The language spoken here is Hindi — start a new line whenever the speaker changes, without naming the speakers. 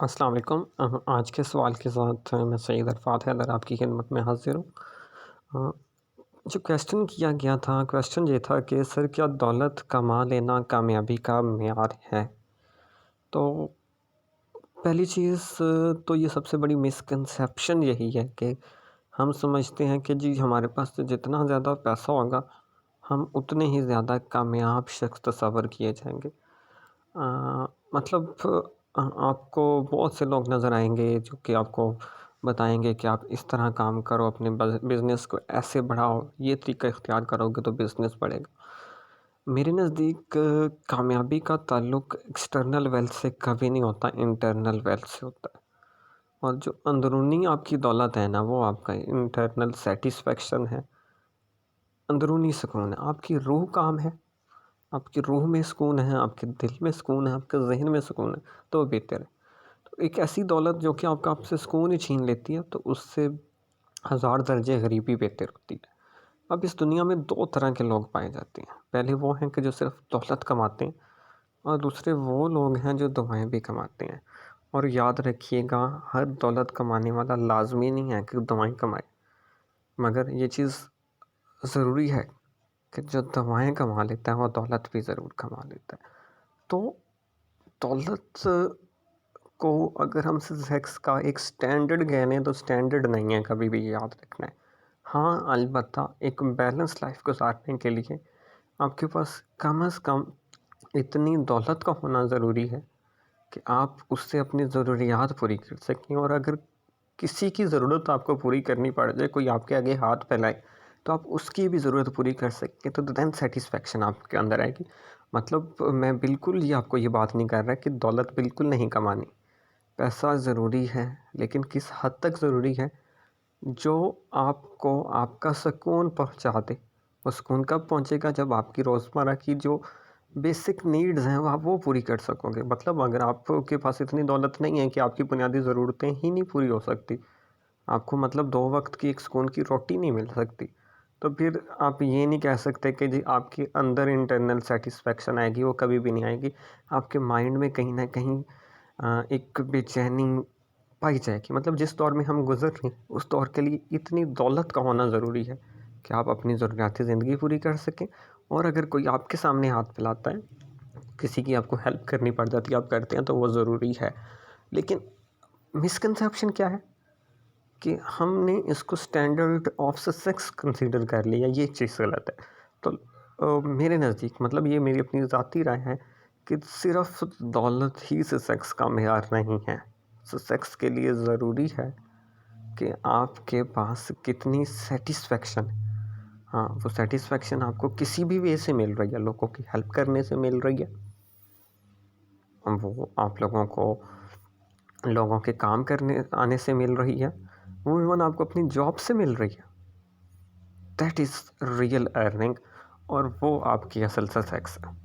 अस्सलाम वालेकुम। आज के सवाल के साथ मैं सईद अरफ़ात हैदर आपकी खिदमत में हाज़िर हूँ। अ, जो क्वेश्चन किया गया था, क्वेश्चन ये था कि सर क्या दौलत कमा लेना कामयाबी का मेयार है? तो पहली चीज़ तो ये सबसे बड़ी मिसकंसेप्शन यही है कि हम समझते हैं कि जी हमारे पास तो जितना ज़्यादा पैसा होगा, हम उतने ही ज़्यादा कामयाब शख्स तस्वर किए जाएँगे। मतलब आपको बहुत से लोग नज़र आएँगे जो कि आपको बताएँगे कि आप इस तरह काम करो, अपने बिज़नेस को ऐसे बढ़ाओ, ये तरीका इख्तियार करोगे तो बिज़नेस बढ़ेगा। मेरे नज़दीक कामयाबी का ताल्लुक एक्सटर्नल वेल्थ से कभी नहीं होता, इंटरनल वेल्थ से होता है। और जो अंदरूनी आपकी दौलत है ना, वो आपका इंटरनल सैटिस्फैक्शन है, अंदरूनी सुकून है, आपकी रूह काम है। आपकी रूह में सुकून है, आपके दिल में सुकून है, आपके ज़हन में सुकून है, तो बेहतर है। तो एक ऐसी दौलत जो कि आपसे सुकून ही छीन लेती है, तो उससे हज़ार दर्जे गरीबी बेहतर होती है। अब इस दुनिया में 2 तरह के लोग पाए जाते हैं। पहले वो हैं कि जो सिर्फ़ दौलत कमाते हैं और दूसरे वो लोग हैं जो दुआएँ भी कमाते हैं। और याद रखिएगा, हर दौलत कमाने वाला लाज़मी नहीं है कि दुआएँ कमाए, मगर ये चीज़ ज़रूरी है कि जो दवाएँ कमा लेता है, वो दौलत भी ज़रूर कमा लेता है। तो दौलत को अगर हम सेक्स का एक स्टैंडर्ड गिने तो स्टैंडर्ड नहीं है, कभी भी याद रखना है। हाँ, अलबत्ता एक बैलेंस लाइफ़ गुज़ारने के लिए आपके पास कम से कम इतनी दौलत का होना ज़रूरी है कि आप उससे अपनी ज़रूरियात पूरी कर सकें। और अगर किसी की ज़रूरत आपको पूरी करनी पड़ जाए, कोई आपके आगे हाथ फैलाए, तो आप उसकी भी ज़रूरत पूरी कर सकें, तो देन सैटिस्फैक्शन आपके अंदर आएगी। मतलब मैं बिल्कुल ही आपको ये बात नहीं कर रहा कि दौलत बिल्कुल नहीं कमानी। पैसा ज़रूरी है, लेकिन किस हद तक ज़रूरी है, जो आपको आपका सुकून पहुँचा दे। वो सुकून कब पहुँचेगा, जब आपकी रोज़मर्रा की जो बेसिक नीड्स हैं, वो आप वो पूरी कर सकोगे। मतलब अगर आपके पास इतनी दौलत नहीं है कि आपकी बुनियादी ज़रूरतें ही नहीं पूरी हो सकती, आपको मतलब 2 वक़्त की एक सुकून की रोटी नहीं मिल सकती, तो फिर आप ये नहीं कह सकते कि जी आपके अंदर इंटरनल सैटिस्फैक्शन आएगी, वो कभी भी नहीं आएगी। आपके माइंड में कहीं न कहीं एक बेचैनी पाई जाएगी। मतलब जिस दौर में हम गुज़र रहे हैं, उस दौर के लिए इतनी दौलत का होना ज़रूरी है कि आप अपनी ज़रूरियात ज़िंदगी पूरी कर सकें। और अगर कोई आपके सामने हाथ फैलाता है, किसी की आपको हेल्प करनी पड़ जाती है, आप करते हैं, तो वो ज़रूरी है। लेकिन मिसकंसेप्शन क्या है कि हमने इसको स्टैंडर्ड ऑफ सक्सेस कंसीडर कर लिया, ये चीज़ गलत है। तो मेरे नज़दीक मतलब ये मेरी अपनी ज़ाती राय है कि सिर्फ़ दौलत ही सक्सेस का मेयार नहीं है। सक्सेस के लिए ज़रूरी है कि आपके पास कितनी सैटिस्फैक्शन है। हाँ, वो सैटिस्फैक्शन आपको किसी भी वे से मिल रही है, लोगों की हेल्प करने से मिल रही है, वो आप लोगों को लोगों के काम करने आने से मिल रही है, वो इवन आपको अपनी जॉब से मिल रही है। दैट इज़ रियल अर्निंग, और वो आपकी असल सक्सेस है।